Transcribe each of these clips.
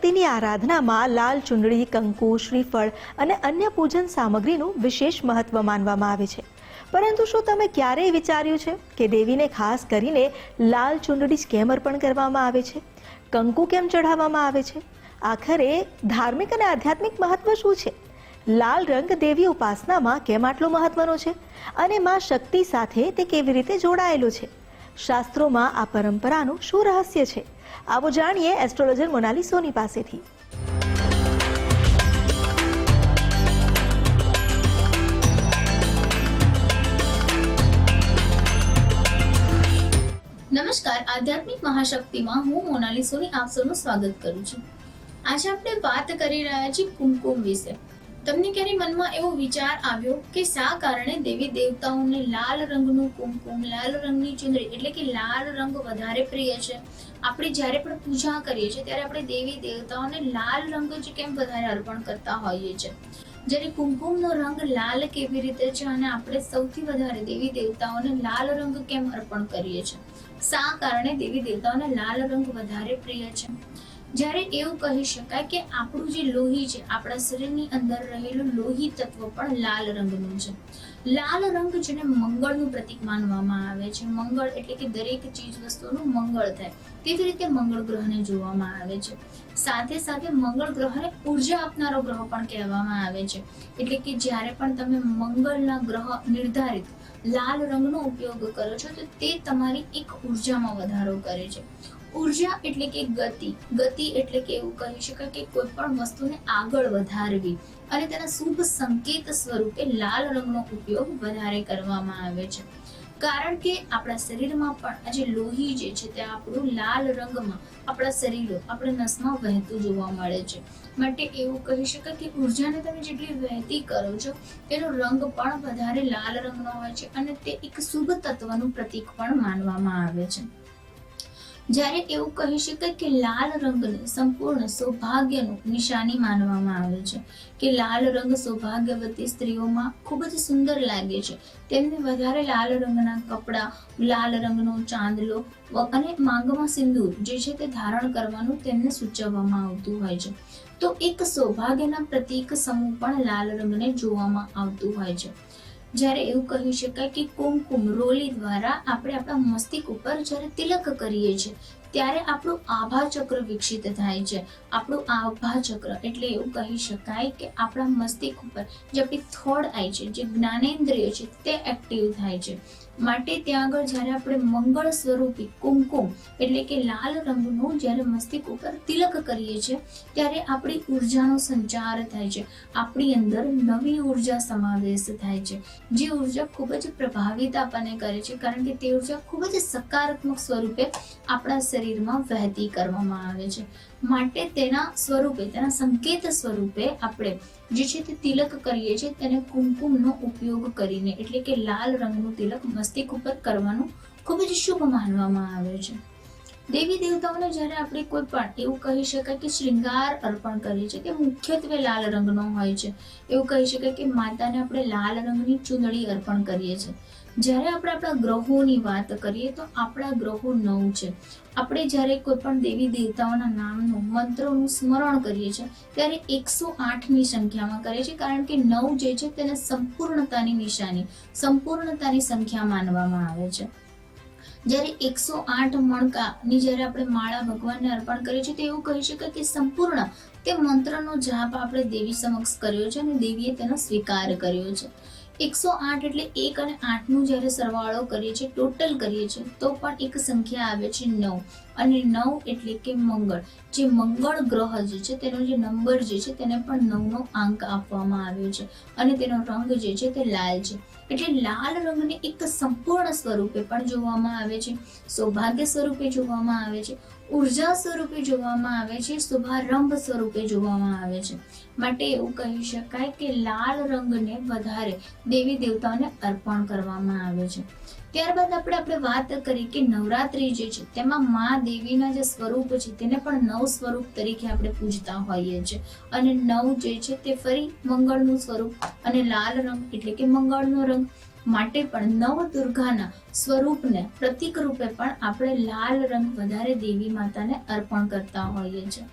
તેની આરાધનામાં લાલ ચુંદડી, કંકુ, શ્રીફળ અને અન્ય પૂજન સામગ્રીનું વિશેષ મહત્વ માનવામાં આવે છે. પરંતુ શું તમે ક્યારેય વિચાર્યું છે કે દેવીને ખાસ કરીને લાલ ચુંદડી કેમ અર્પણ કરવામાં આવે છે? કંકુ કેમ ચઢાવવામાં આવે છે? આખરે ધાર્મિક અને આધ્યાત્મિક મહત્વ શું છે? લાલ રંગ દેવી ઉપાસનામાં કેમ આટલો મહત્વનો છે અને માં શક્તિ સાથે તે કેવી રીતે જોડાયેલો છે? શાસ્ત્રોમાં આ પરંપરાનું શું રહસ્ય છે? આવો જાણીએ એસ્ટ્રોલોજર મોનાલી સોની પાસેથી. નમસ્કાર, આધ્યાત્મિક મહાશક્તિમાં હું મોનાલી સોની આપ સૌનું સ્વાગત કરું છું. આજે આપણે વાત કરી રહ્યા છીએ કુમકુમ વિશે. તમને ક્યારે મનમાં એવો વિચાર આવ્યો કે શા કારણે દેવી દેવતાઓને લાલ રંગનું કુમકુમ, લાલ રંગની ચુંદડી એટલે કે લાલ રંગ વધારે પ્રિય છે? આપણે જ્યારે પણ પૂજા કરીએ છીએ ત્યારે આપણે દેવી દેવતાઓને લાલ રંગ જ કેમ વધારે અર્પણ કરતા હોઈએ છીએ? જ્યારે કુમકુમનો રંગ લાલ કેવી રીતે છે અને આપણે સૌથી વધારે દેવી દેવતાઓને લાલ રંગ કેમ અર્પણ કરીએ છીએ? શા કારણે દેવી દેવતાઓને લાલ રંગ વધારે પ્રિય છે? જ્યારે એવું કહી શકાય કે આપણું જે લોહી છે, આપણા શરીરની અંદર રહેલું લોહી તત્વ પણ લાલ રંગનું છે. લાલ રંગ જેને મંગળનું પ્રતીક માનવામાં આવે છે. મંગળ એટલે કે દરેક ચીજ વસ્તુનું મંગળ થાય, તેવી રીતે મંગળ ગ્રહને જોવામાં આવે છે. સાથે સાથે મંગળ ગ્રહને ઉર્જા આપનારો ગ્રહ પણ કહેવામાં આવે છે. એટલે કે જ્યારે પણ તમે મંગળના ગ્રહ નિર્ધારિત લાલ રંગનો ઉપયોગ કરો છો તો તે તમારી એક ઉર્જામાં વધારો કરે છે. ઉર્જા એટલે કે ગતિ, ગતિ એટલે કે એવું કહી શકાય કે કોઈ પણ વસ્તુને આગળ વધારવી અને તેના શુભ સંકેત સ્વરૂપે લાલ રંગનો ઉપયોગ વધારે કરવામાં આવે છે. કારણ કે આપણા શરીરમાં પણ આ જે લોહી જે છે તે આપણું લાલ રંગમાં આપણા શરીરો, આપણા નસમાં વહેતું જોવા મળે છે. માટે એવું કહી શકાય કે ઉર્જાને તમે જેટલી વહેતી કરો છો તેનો રંગ પણ વધારે લાલ રંગનો હોય છે અને તે એક શુભ તત્વનું પ્રતીક પણ માનવામાં આવે છે. જ્યારે એવું કહી શકાય કે લાલ રંગને સંપૂર્ણ સૌભાગ્યનું નિશાની માનવામાં આવે છે કે લાલ રંગ સૌભાગ્યવતી સ્ત્રીઓમાં ખૂબ જ સુંદર લાગે છે. તેમને વધારે લાલ રંગના કપડાં, લાલ રંગનો ચાંદલો અને માંગમાં સિંદૂર જે છે તે ધારણ કરવાનું તેમને સૂચવવામાં આવતું હોય છે. તો એક સૌભાગ્યના પ્રતીક સમૂહ પણ લાલ રંગને જોવામાં આવતું હોય છે. જ્યારે એવું કહી શકાય કે કુમકુમ રોલી દ્વારા આપણે આપણા મસ્તિષ્ક ઉપર જ્યારે તિલક કરીએ છીએ ત્યારે આપણું આભા ચક્ર વિકસિત થાય છે. આપણું આભા ચક્ર એટલે એવું કહી શકાય કે આપણા મસ્તિષ્ક ઉપર જે આપણી થોડ આઈ છે, જે જ્ઞાનેન્દ્રિય છે તે એક્ટિવ થાય છે. માટે ત્યાં આગળ જ્યારે આપણે મંગળ સ્વરૂપી કુમકુમ એટલે કે લાલ રંગનું જ્યારે મસ્તિષ્ક ઉપર તિલક કરીએ છીએ ત્યારે આપણી ઉર્જાનો સંચાર થાય છે. આપણી અંદર નવી ઉર્જા સમાવેશ થાય છે, જે ઉર્જા ખૂબ જ પ્રભાવિત આપણને કરે છે. કારણ કે તે ઉર્જા ખૂબ જ સકારાત્મક સ્વરૂપે આપણા શરીરમાં વહેતી કરવામાં આવે છે. માટે તેના સ્વરૂપે, તેના સંકેત સ્વરૂપે આપણે જે છે તે તિલક કરીએ છીએ તેને કુમકુમનો ઉપયોગ કરીને એટલે કે લાલ રંગનું તિલક મસ્તિષ્ક ઉપર કરવાનું ખૂબ જ શુભ માનવામાં આવે છે. દેવી દેવતાઓને જ્યારે આપણે કોઈ પણ એવું કહી શકાય કે શ્રૃંગાર અર્પણ કરીએ છીએ તે મુખ્યત્વે લાલ રંગનો હોય છે. એવું કહી શકાય કે માતાને આપણે લાલ રંગની ચૂંદડી અર્પણ કરીએ છીએ. જ્યારે આપણે આપણા ગ્રહોની વાત કરીએ તો આપણા ગ્રહો 9 છે. આપણે જ્યારે કોઈ પણ દેવી દેવતાઓના નામનું મંત્રોનું સ્મરણ કરીએ છીએ ત્યારે 108ની સંખ્યામાં કરીએ છીએ. કારણ કે 9 જે છે તેને સંપૂર્ણતાની નિશાની, સંપૂર્ણતાની સંખ્યા માનવામાં આવે છે. જ્યારે 108 મણકાની જ્યારે આપણે માળા ભગવાનને અર્પણ કરીએ છીએ તો એવું કહી શકાય કે સંપૂર્ણ તે મંત્રનો જાપ આપણે દેવી સમક્ષ કર્યો છે અને દેવીએ તેનો સ્વીકાર કર્યો છે. 108 એટલે 1 અને 8નું જ્યારે સરવાળો કરીએ છીએ, ટોટલ કરીએ છીએ તો પણ એક સંખ્યા આવે છે 9 અને 9 એટલે કે મંગળ. જે મંગળ ગ્રહ જે છે તેનો જે નંબર જે છે તેને પણ 9નો અંક આપવામાં આવ્યો છે અને તેનો રંગ જે છે તે લાલ છે. એટલે લાલ રંગને એક સંપૂર્ણ સ્વરૂપે પણ જોવામાં આવે છે, સૌભાગ્ય સ્વરૂપે જોવામાં આવે છે, ઉર્જા સ્વરૂપે જોવામાં આવે છે, શુભારંભ સ્વરૂપે જોવામાં આવે છે. માટે એવું કહી શકાય કે લાલ રંગને વધારે દેવી દેવતાઓને અર્પણ કરવામાં આવે છે. ત્યારબાદ આપણે વાત કરી કે નવરાત્રી જે છે તેમાં મા દેવીના જે સ્વરૂપ છે તેને પણ 9 સ્વરૂપ તરીકે આપણે પૂજતા હોઈએ છીએ અને 9 જે છે તે ફરી મંગળનું સ્વરૂપ અને લાલ રંગ એટલે કે મંગળનો રંગ. માટે પણ નવ દુર્ગાના સ્વરૂપને પ્રતીક રૂપે પણ આપણે લાલ રંગ વધારે દેવી માતાને અર્પણ કરતા હોઈએ છીએ.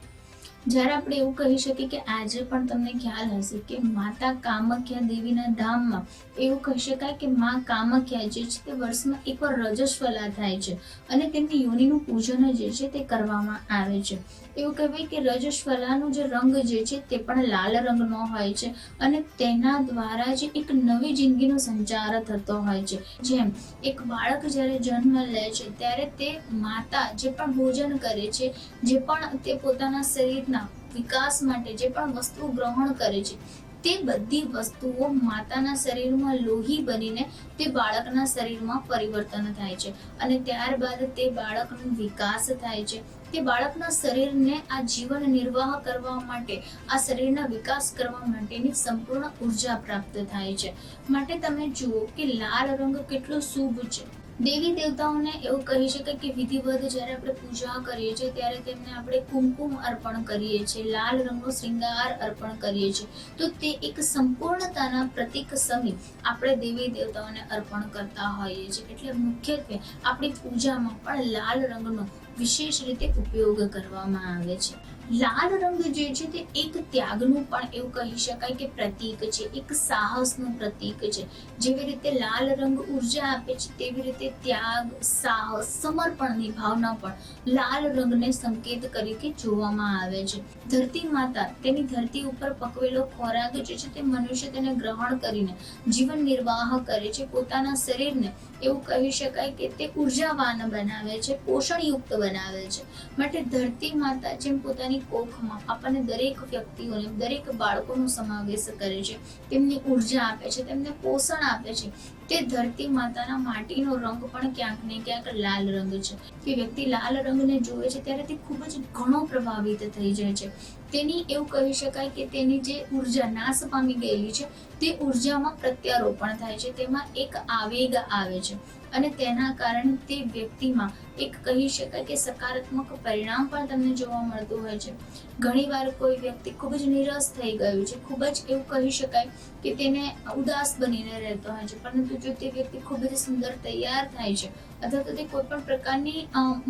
જ્યારે આપણે એવું કહી શકીએ કે આજે પણ તમને ખ્યાલ હશે કે માતા કામાખ્યા દેવીના ધામમાં એવું કહી શકાય કે માં કામાખ્યા જે છે તે વર્ષમાં એકવાર રજસ્વલા થાય છે અને તેમની યોનિનું પૂજન જે છે તે કરવામાં આવે છે. એવું કહેવાય કે રજસ્વલાનો જે રંગ જે છે તે પણ લાલ રંગનો હોય છે અને તેના દ્વારા જે એક નવી જિંદગીનો સંચાર થતો હોય છે. જેમ એક બાળક જ્યારે જન્મ લે છે ત્યારે તે માતા જે પણ ભોજન કરે છે, જે પણ તે પોતાના શરીરના વિકાસ માટે જે પણ વસ્તુઓ ગ્રહણ કરે છે, તે બધી વસ્તુઓ માતાના શરીરમાં લોહી બનીને તે બાળકના શરીરમાં પરિવર્તન થાય છે અને ત્યારબાદ તે બાળકનો વિકાસ થાય છે. તે બાળકના શરીરને આ જીવન નિર્વાહ કરવા માટે, આ શરીરના વિકાસ કરવા માટેની સંપૂર્ણ ઉર્જા પ્રાપ્ત થાય છે. માટે તમે જુઓ કે લાલ રંગ કેટલો શુભ છે. દેવી દેવતાઓને એવું કહી શકાય કે વિધિવત જ્યારે આપણે પૂજા કરીએ છીએ ત્યારે તેમને આપણે કુમકુમ અર્પણ કરીએ છીએ, લાલ રંગનો શ્રૃંગાર અર્પણ કરીએ છીએ. તો તે એક સંપૂર્ણતાના પ્રતીક સહિત આપણે દેવી દેવતાઓને અર્પણ કરતા હોઈએ છીએ. એટલે મુખ્યત્વે આપણી પૂજામાં પણ લાલ રંગનો વિશેષ રીતે ઉપયોગ કરવામાં આવે છે. લાલ રંગ જે છે તે એક ત્યાગનું પણ એવું કહી શકાય કે પ્રતીક છે, એક સાહસનું પ્રતીક છે. જેવી રીતે લાલ રંગ ઉર્જા આપે છે, તેવી રીતે ત્યાગ, સાહસ, સમર્પણની ભાવના પણ લાલ રંગને સંકેત તરીકે જોવામાં આવે છે. ધરતી માતા તેની ધરતી ઉપર પકવેલો ખોરાક જે છે તે મનુષ્ય તેને ગ્રહણ કરીને જીવન નિર્વાહ કરે છે. પોતાના શરીરને એવું કહી શકાય કે તે ઉર્જાવાન બનાવે છે, પોષણયુક્ત બનાવે છે. માટે ધરતી માતા જેમ પોતાની કોખમાં આપણને દરેક વ્યક્તિઓને, દરેક બાળકોનો સમાવેશ કરે છે, તેમની ઉર્જા આપે છે, તેમને પોષણ આપે છે. તે ધરતી માતાના માટીનો રંગ પણ ક્યાંક ને ક્યાંક લાલ રંગ છે. કે વ્યક્તિ લાલ રંગને જોવે છે ત્યારે તે ખૂબ જ ઘણો પ્રભાવિત થઈ જાય છે. તેની એવું કહી શકાય કે તેની જે ઉર્જા નાશ પામી ગયેલી છે તે ઉર્જામાં પ્રત્યારોપણ થાય છે, તેમાં એક આવેગ આવે છે અને તેના કારણે તે વ્યક્તિમાં એક કહી શકાય કે સકારાત્મક પરિણામ પણ તમને જોવા મળતું હોય છે. ઘણીવાર કોઈ વ્યક્તિ ખૂબ જ નિરાશ થઈ ગયું છે, ખૂબ જ એવું કહી શકાય કે તેને ઉદાસ બનીને રહેતો હોય છે, પરંતુ જો તે વ્યક્તિ ખૂબ જ સુંદર તૈયાર થાય છે અથવા તો તે કોઈ પણ પ્રકારની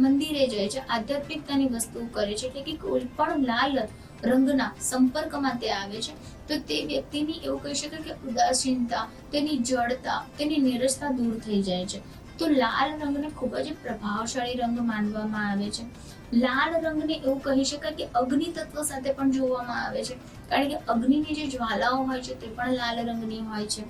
મંદિરે જાય છે, આધ્યાત્મિકતાની વસ્તુ કરે છે, એટલે કે કોઈ પણ લાલ રંગના સંપર્કમાં તે આવે છે, તો તે વ્યક્તિની એવું કહી શકાય કે ઉદાસીનતા, તેની જડતા, તેની નિરસતા દૂર થઈ જાય છે. તો લાલ રંગને ખૂબ જ પ્રભાવશાળી રંગ માનવામાં આવે છે. લાલ રંગને એવું કહી શકાય કે અગ્નિ તત્વ સાથે પણ જોવામાં આવે છે, કારણ કે અગ્નિની જે જ્વાલાઓ હોય છે તે પણ લાલ રંગની હોય છે,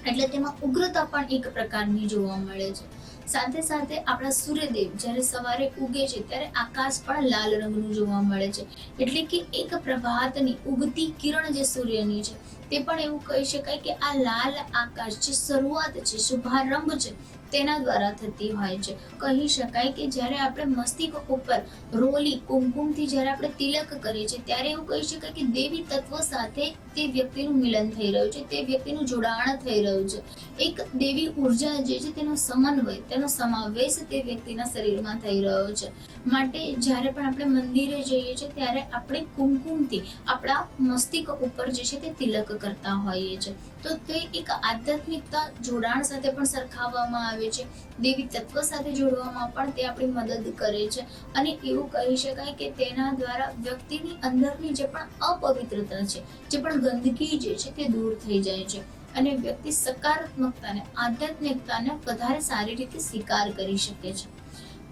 એટલે તેમાં ઉગ્રતા પણ એક પ્રકારની જોવા મળે છે. સાથે સાથે આપણા સૂર્યદેવ જ્યારે સવારે ઉગે છે ત્યારે આકાશ પણ લાલ રંગનું જોવા મળે છે, એટલે કે એક પ્રભાતની ઉગતી કિરણ જે સૂર્યની છે તે પણ એવું કહી શકાય કે આ લાલ આકાશ જે શરૂઆત છે, શુભારંભ છે, તેના દ્વારા થતી હોય છે. કહી શકાય કે જ્યારે આપણે મસ્તિષ્ક ઉપર રોલી કુમકુમથી જ્યારે આપણે તિલક કરીએ છીએ ત્યારે એવું કહી શકાય કે દેવી તત્વ સાથે તે વ્યક્તિનું મિલન થઈ રહ્યું છે, તે વ્યક્તિનું જોડાણ થઈ રહ્યું છે. એક દેવી ઉર્જા જે છે તેનો સમન્વય, તેનો સમાવેશ તે વ્યક્તિના શરીરમાં થઈ રહ્યો છે. માટે જ્યારે પણ આપણે મંદિરે જઈએ છીએ ત્યારે આપણે કુમકુમથી આપણા મસ્તિષ્ક ઉપર જે છે તે તિલક કરતા હોઈએ છીએ. તો તે એક આધ્યાત્મિકતા જોડાણ સાથે પણ સરખાવવામાં આવે છે, દેવી તત્વ સાથે જોડવામાં પણ તે આપણી મદદ કરે છે અને એવું કહી શકાય કે તેના દ્વારા વ્યક્તિની અંદરની જે પણ અપવિત્રતા છે, જે પણ ગંદકી જે છે તે દૂર થઈ જાય છે અને વ્યક્તિ સકારાત્મકતાને, આધ્યાત્મિકતાને વધારે સારી રીતે સ્વીકાર કરી શકે છે.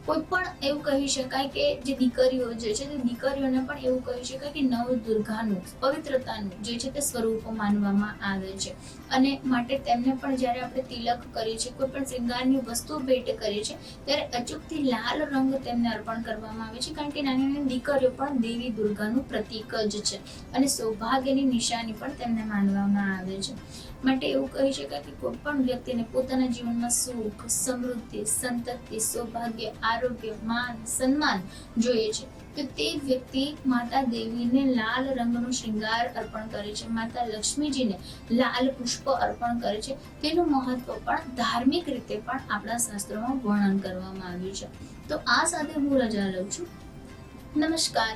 કોઈ પણ એવું કહી શકાય કે જે દીકરીઓ જે છે તે દીકરીઓને પણ એવું કહી શકાય કે નવ દુર્ગાનું, પવિત્રતાનું જે છે તે સ્વરૂપ માનવામાં આવે છે અને માટે તેમને પણ જ્યારે આપણે તિલક કરીએ છીએ, કોઈ પણ શૃંગારની વસ્તુ ભેટ કરીએ છીએ ત્યારે અચૂકથી લાલ રંગ તેમને અર્પણ કરવામાં આવે છે, કારણ કે નાની નાની દીકરીઓ પણ દેવી દુર્ગાનું પ્રતીક જ છે અને સૌભાગ્યની નિશાની પણ તેમને માનવામાં આવે છે. માટે એવું કહી શકાય કે કોઈ પણ વ્યક્તિને પોતાના જીવનમાં સુખ, સમૃદ્ધિ, સંતતિ, સૌભાગ્ય, આરોગ્ય, માન, સન્માન જોઈએ છે તો તે વ્યક્તિ માતા દેવીને લાલ રંગનો શ્રૃંગાર અર્પણ કરે છે, માતા લક્ષ્મીજીને લાલ પુષ્પ અર્પણ કરે છે. તેનું મહત્વ પણ ધાર્મિક રીતે પણ આપણા શાસ્ત્રોમાં વર્ણન કરવામાં આવ્યું છે. તો આ સાથે હું રજા લઉં છું. નમસ્કાર.